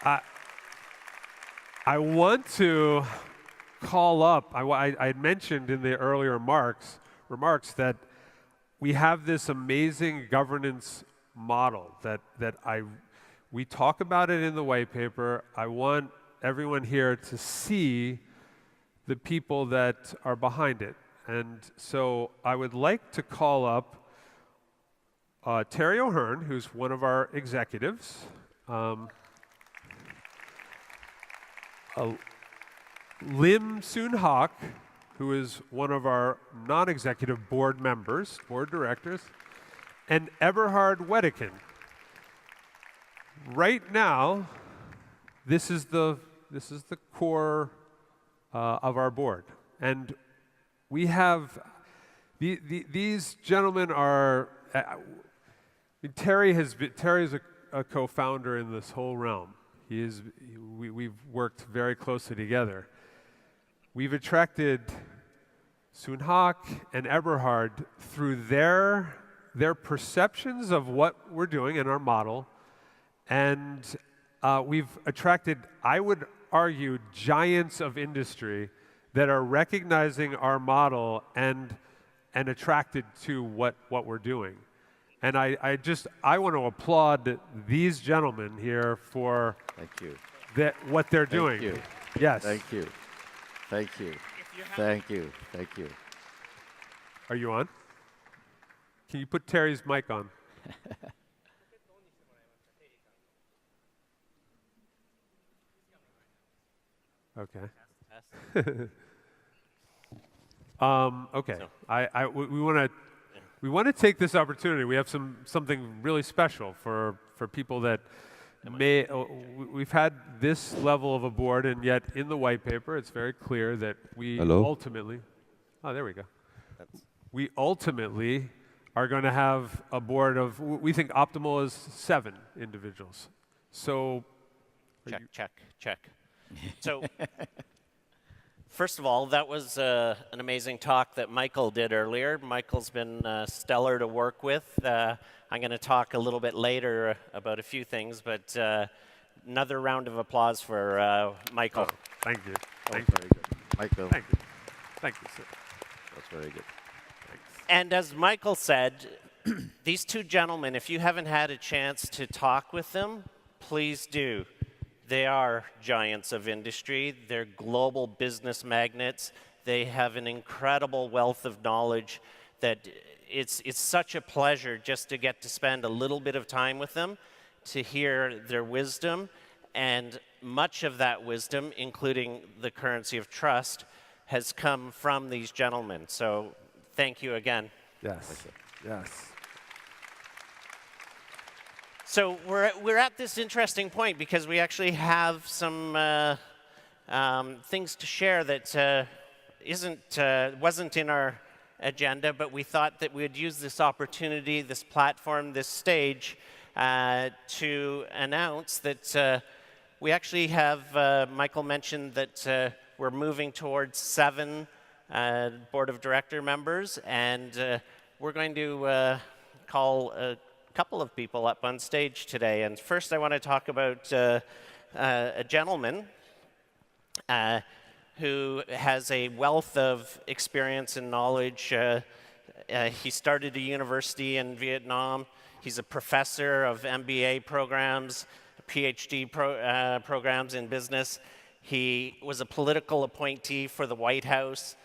I, I want to call up, I mentioned in the earlier remarks that we have this amazing governance model we talk about it in the white paper. I want everyone here to see the people that are behind it. And so I would like to call up Terry O'Hearn, who's one of our executives. Lim Soon Hak, who is one of our non-executive board members, board directors, and Eberhard Wedekind. Right now, this is the core of our board, and we have these gentlemen are. Terry's a co-founder in this whole realm. We've worked very closely together. We've attracted Soon Hak and Eberhard through their perceptions of what we're doing in our model, and we've attracted, I would argue, giants of industry that are recognizing our model and attracted to what we're doing. And I want to applaud these gentlemen here for what they're doing. Thank you. Yes. Thank you. Thank you. Thank you. Thank you. Are you on? Can you put Terry's mic on? Okay. Okay. We want to take this opportunity. We have something really special for people that we've had this level of a board, and yet in the white paper, it's very clear that we ultimately. Oh, there we go. We ultimately are going to have a board of. We think optimal is 7 individuals. So. Check. So, first of all, that was an amazing talk that Michael did earlier. Michael's been stellar to work with. I'm going to talk a little bit later about a few things, but another round of applause for Michael. Oh, thank you. Very good. Michael. Thank you. Thank you, sir. That's very good. Thanks. And as Michael said, these two gentlemen, if you haven't had a chance to talk with them, please do. They are giants of industry. They're global business magnates. They have an incredible wealth of knowledge that it's such a pleasure just to get to spend a little bit of time with them, to hear their wisdom, and much of that wisdom, including the currency of trust, has come from these gentlemen. So thank you again. Yes. Yes. So we're at this interesting point because we actually have some things to share that wasn't in our agenda, but we thought that we would use this opportunity, this platform, this stage, to announce that we actually have. Michael mentioned that we're moving towards 7 board of director members, and we're going to call a couple of people up on stage today. And first I want to talk about a gentleman who has a wealth of experience and knowledge. He started a university in Vietnam. He's a professor of MBA programs, PhD programs in business. He was a political appointee for the White House.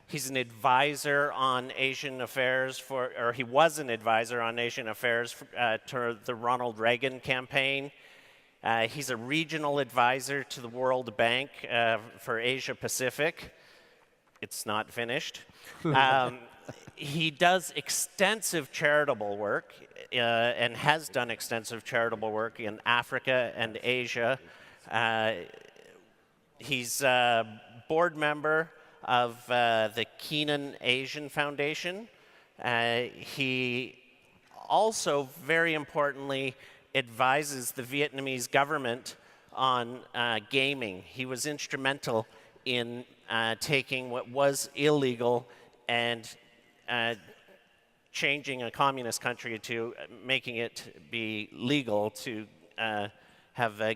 He's an advisor on Asian affairs or he was an advisor on Asian affairs to the Ronald Reagan campaign. He's a regional advisor to the World Bank for Asia Pacific. It's not finished. He does extensive charitable work and has done extensive charitable work in Africa and Asia. He's a board member of the Keenan Asian Foundation. He also, very importantly, advises the Vietnamese government on gaming. He was instrumental in taking what was illegal and changing a communist country to making it be legal to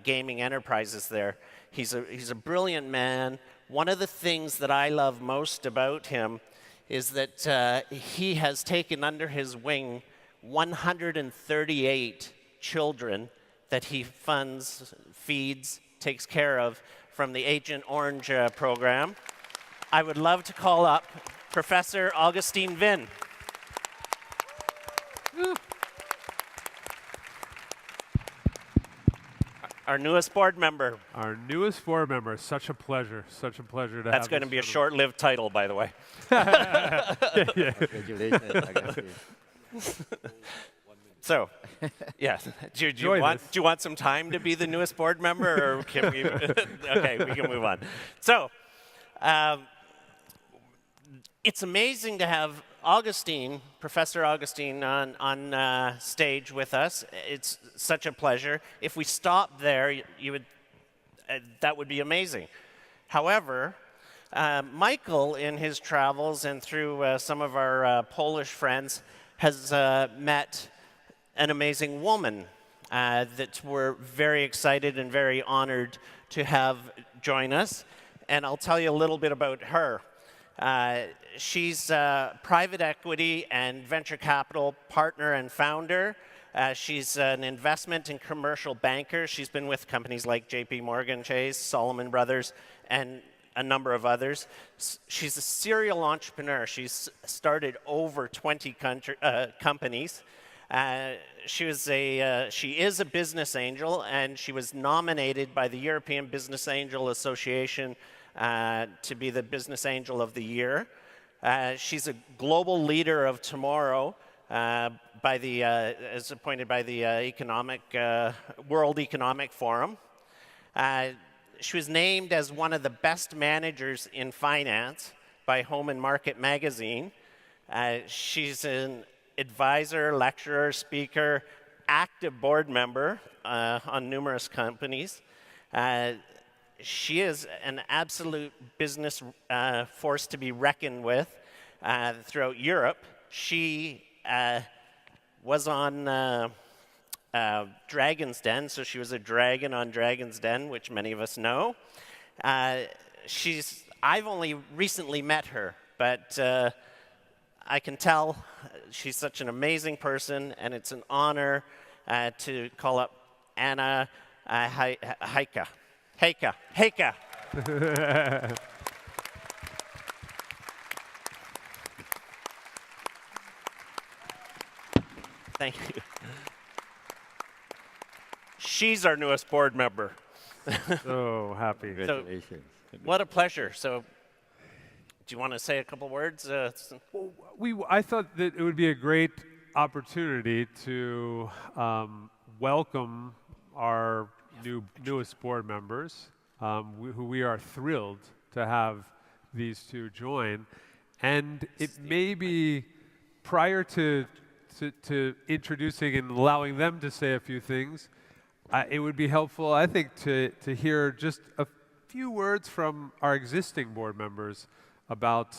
gaming enterprises there. He's a brilliant man. One of the things that I love most about him is that he has taken under his wing 138 children that he funds, feeds, takes care of from the Agent Orange program. I would love to call up Professor Augustine Vin. Our newest board member. Our newest board member. Such a pleasure. Such a pleasure to have. That's going to be a short-lived title, by the way. Congratulations, Augustine. So, yeah, do you want some time to be the newest board member, or can we? Okay, we can move on. So, it's amazing to have Augustine, Professor Augustine, on stage with us. It's such a pleasure. If we stop there, you would that would be amazing. However, Michael, in his travels and through some of our Polish friends, has met an amazing woman that we're very excited and very honored to have join us. And I'll tell you a little bit about her. She's a private equity and venture capital partner and founder. She's an investment and commercial banker. She's been with companies like JP Morgan Chase, Solomon Brothers, and a number of others. She's a serial entrepreneur. She's started over 20 companies. She is a business angel, and she was nominated by the European Business Angel Association to be the Business Angel of the Year. She's a global leader of tomorrow, as appointed by the World Economic Forum. She was named as one of the best managers in finance by Home and Market magazine. She's an advisor, lecturer, speaker, active board member on numerous companies. She is an absolute business force to be reckoned with throughout Europe. She was on Dragon's Den, so she was a dragon on Dragon's Den, which many of us know. I've only recently met her, but I can tell she's such an amazing person, and it's an honor to call up Anna Heika. Thank you. She's our newest board member. So happy. Congratulations. What a pleasure. So, do you want to say a couple words? I thought that it would be a great opportunity to welcome our newest board members, who we are thrilled to have these two join. And it may be prior to introducing and allowing them to say a few things, it would be helpful, I think, to hear just a few words from our existing board members about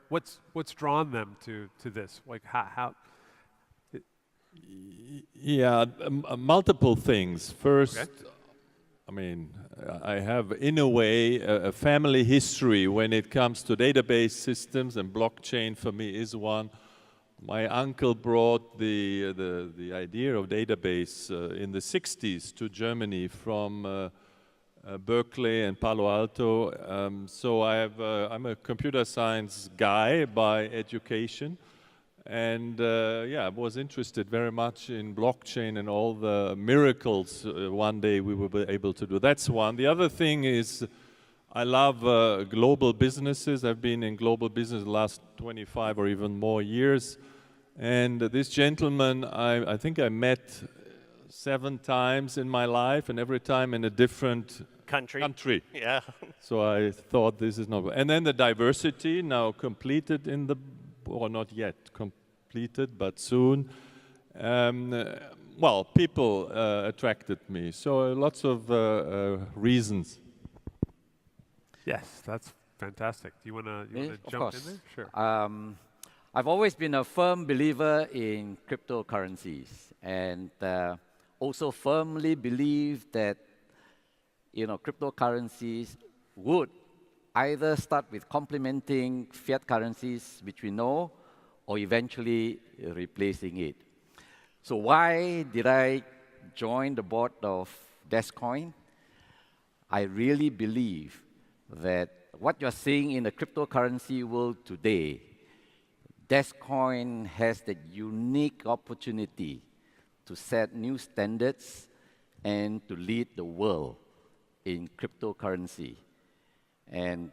what's drawn them to this, like how. Yeah, multiple things. First, Okay. I mean, I have, in a way, a family history when it comes to database systems, and blockchain for me is one. My uncle brought the idea of database in the 60s to Germany from Berkeley and Palo Alto. So I'm a computer science guy by education. And yeah, I was interested very much in blockchain and all the miracles one day we will be able to do. That's one. The other thing is I love global businesses. I've been in global business the last 25 or even more years. And this gentleman, I think I met 7 times in my life, and every time in a different country. Yeah. So I thought this is not. And then the diversity now completed in the, or not yet completed, but soon. Well, people attracted me. So lots of reasons. Yes, that's fantastic. Do you want to jump in there? Sure. I've always been a firm believer in cryptocurrencies, and also firmly believe that cryptocurrencies would either start with complementing fiat currencies, which we know, or eventually replacing it. So why did I join the board of DasCoin? I really believe that what you're seeing in the cryptocurrency world today, DasCoin has the unique opportunity to set new standards and to lead the world in cryptocurrency. And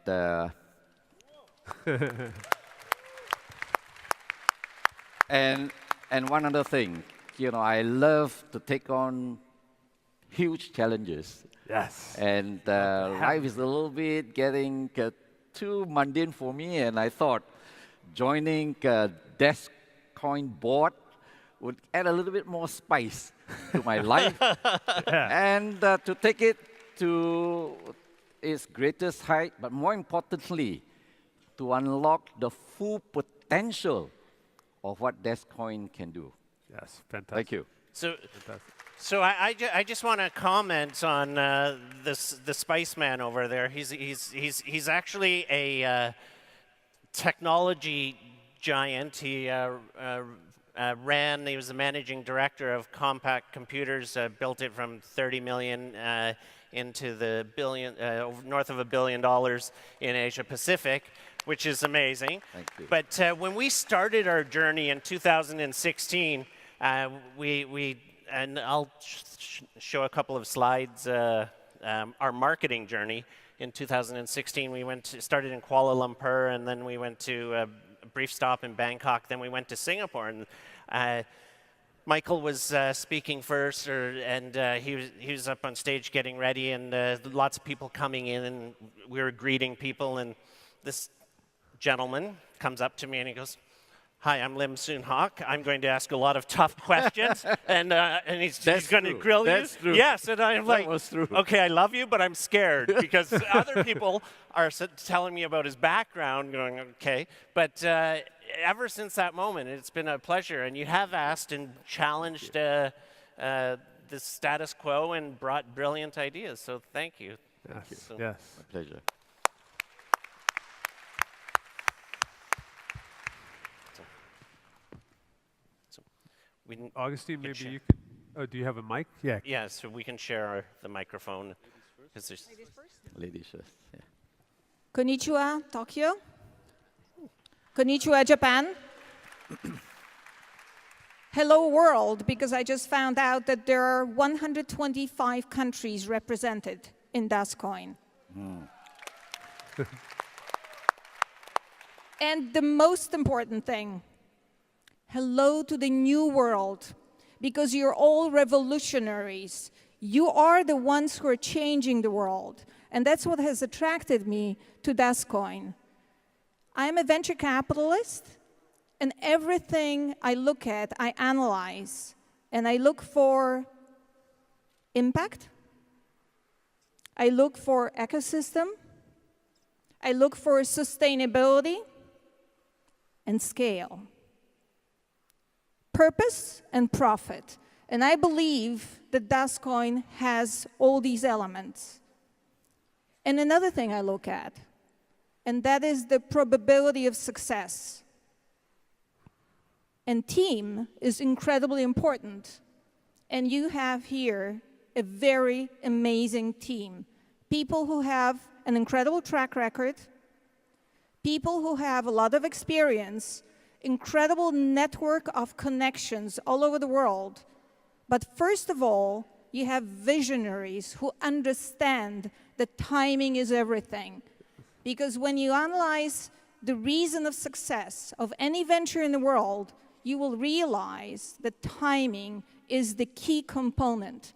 and one other thing, I love to take on huge challenges. Yes. And life is a little bit getting too mundane for me, and I thought joining DasCoin board would add a little bit more spice to my life, and to take it to its greatest height, but more importantly, to unlock the full potential of what DasCoin can do. Yes, fantastic. Thank you. So I just want to comment on the Spice Man over there. He's actually a technology giant. He he was the managing director of Compact Computers, built it from 30 million into the north of $1 billion in Asia Pacific, which is amazing. Thank you. But when we started our journey in 2016, and I'll show a couple of slides, our marketing journey. In 2016, we started in Kuala Lumpur, and then we went to a brief stop in Bangkok, then we went to Singapore. And Michael was speaking first, and he was up on stage getting ready, and lots of people coming in, and we were greeting people, and this gentleman comes up to me and he goes, "Hi, I'm Lim Soon Hock. I'm going to ask a lot of tough questions," and he's going to grill you. That's true. Yes, and I'm like, that was true. "Okay, I love you, but I'm scared," because other people are telling me about his background, going, "Okay." But ever since that moment, it's been a pleasure, and you have asked and challenged the status quo and brought brilliant ideas. So thank you. Yes. So, Yes. My pleasure. Augustine, maybe share. you could. Oh, do you have a mic? Yeah. yeah, so we can share the microphone. Ladies first. Yeah. Konnichiwa, Tokyo. Konnichiwa, Japan. Hello, world, because I just found out that there are 125 countries represented in DasCoin. And the most important thing, hello to the new world, because you're all revolutionaries. You are the ones who are changing the world. And that's what has attracted me to DasCoin. I'm a venture capitalist, and everything I look at, I analyze. And I look for impact. I look for ecosystem. I look for sustainability and scale. Purpose and profit. And I believe that DasCoin has all these elements. And another thing I look at, and that is the probability of success. And team is incredibly important. And you have here a very amazing team. People who have an incredible track record, people who have a lot of experience, incredible network of connections all over the world. But first of all, you have visionaries who understand that timing is everything. Because when you analyze the reason of success of any venture in the world, you will realize that timing is the key component.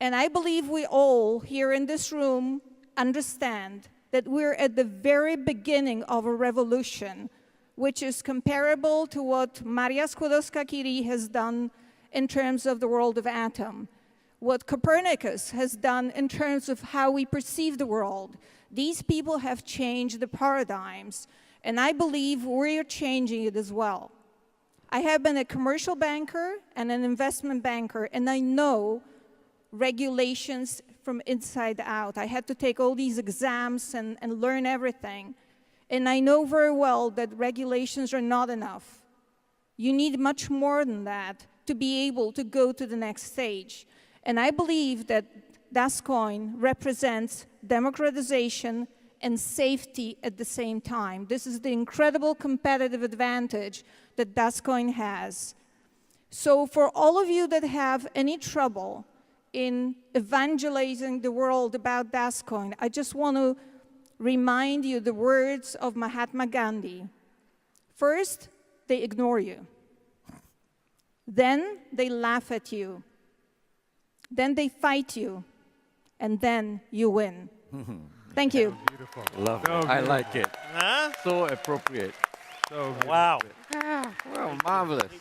And I believe we all here in this room understand that we're at the very beginning of a revolution, which is comparable to what Maria Skłodowska-Curie has done in terms of the world of atom, what Copernicus has done in terms of how we perceive the world. These people have changed the paradigms, and I believe we're changing it as well. I have been a commercial banker and an investment banker, and I know regulations from inside out. I had to take all these exams and learn everything. And I know very well that regulations are not enough. You need much more than that to be able to go to the next stage. And I believe that DasCoin represents democratization and safety at the same time. This is the incredible competitive advantage that DasCoin has. So for all of you that have any trouble in evangelizing the world about DasCoin, I just want to remind you the words of Mahatma Gandhi. First, they ignore you. Then they laugh at you. Then they fight you. And then you win. Thank you. Beautiful. Love So it. I beautiful. like it. Huh? So appropriate. So beautiful. Wow. Well, marvelous.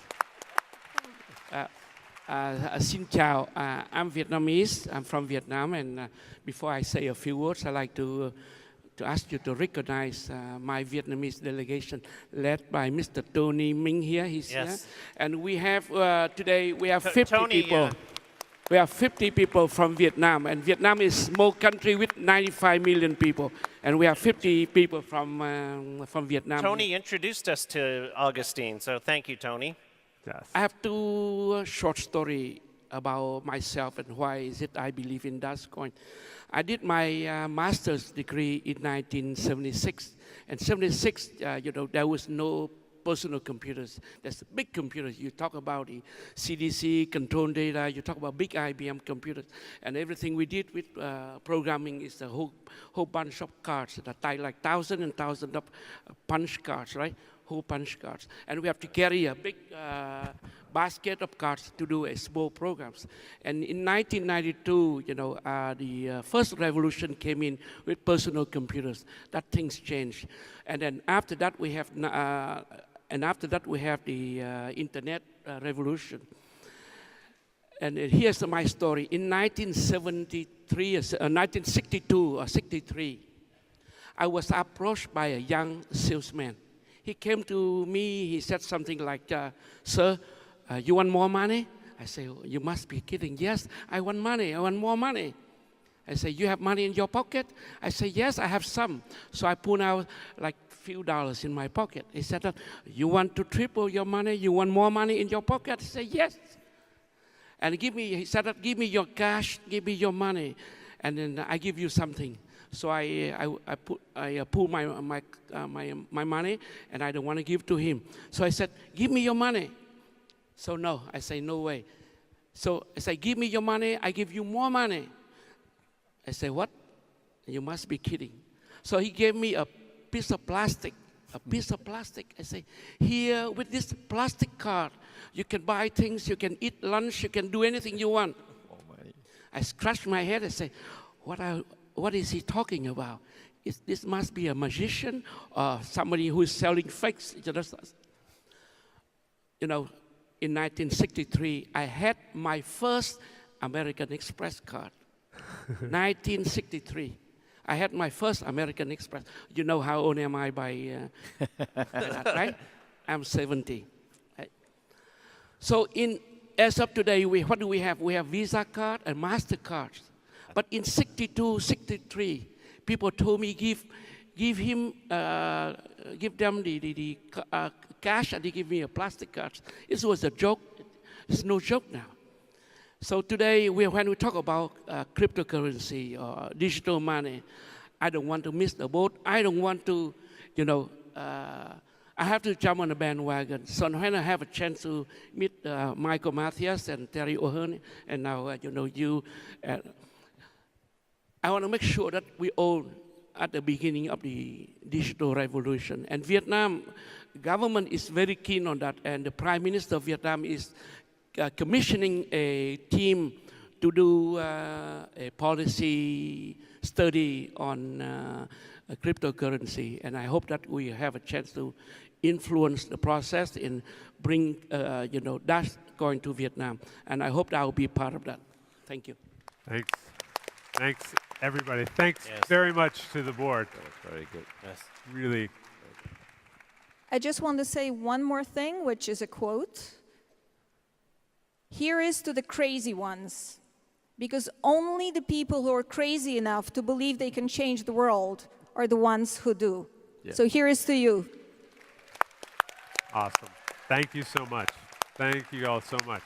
Xin chào, I'm Vietnamese. I'm from Vietnam, and before I say a few words, I'd like to ask you to recognize my Vietnamese delegation led by Mr. Tony Minh here. He's Yes. here. And we have, today, we have 50 Tony, people. We have 50 people from Vietnam, and Vietnam is a small country with 95 million people, and we have 50 people from Vietnam. Tony introduced us to Augustine, so thank you, Tony. Yes. I have two short story about myself and why is it I believe in DasCoin. I did my master's degree in 1976, and 76, there was no personal computers. There's big computers. You talk about the CDC, control data, you talk about big IBM computers, and everything we did with programming is a whole bunch of cards that are like thousands and thousands of punch cards, right? Whole punch cards. And we have to carry a big basket of cards to do a small programs. And in 1992, the first revolution came in with personal computers. That things changed. And then after that, we have the internet revolution. And here's my story. In 1962 or 63, I was approached by a young salesman. He came to me, he said something like, sir, you want more money? I say, you must be kidding. Yes, I want money, I want more money. I say, you have money in your pocket? I say, yes, I have some. So I pull out like few dollars in my pocket. He said, you want to triple your money? You want more money in your pocket? I say, yes. And he said, give me your cash, give me your money, and then I give you something. So I pull my money, and I don't want to give to him. So I said, give me your money. So no, I say, no way. So I say, give me your money, I give you more money. I say, what? You must be kidding. So he gave me a piece of plastic, I say, here with this plastic card, you can buy things, you can eat lunch, you can do anything you want. Oh my. I scratch my head and say, what is he talking about? This must be a magician or somebody who is selling fakes. In 1963, I had my first American Express card. 1963. I had my first American Express. You know how old am I by that, right? I'm 70. Right? So as of today, what do we have? We have Visa card and MasterCards. But in 62, 63, people told me give them the cash, and they give me a plastic card. This was a joke. It's no joke now. So today, when we talk about cryptocurrency or digital money, I don't want to miss the boat. I don't want to, I have to jump on the bandwagon. So when I have a chance to meet Michael Matthias and Terry O'Hearn, and now you, I want to make sure that we all at the beginning of the digital revolution. And Vietnam government is very keen on that, and the Prime Minister of Vietnam is commissioning a team to do a policy study on cryptocurrency, and I hope that we have a chance to influence the process and bring DasCoin to Vietnam, and I hope that I will be part of that. Thank you. Thanks, everybody. Thanks Yes. very much to the board. That was very good. Yes. Really I just want to say one more thing, which is a quote. Here is to the crazy ones, because only the people who are crazy enough to believe they can change the world are the ones who do. Yeah. So here is to you. Awesome. Thank you so much. Thank you all so much.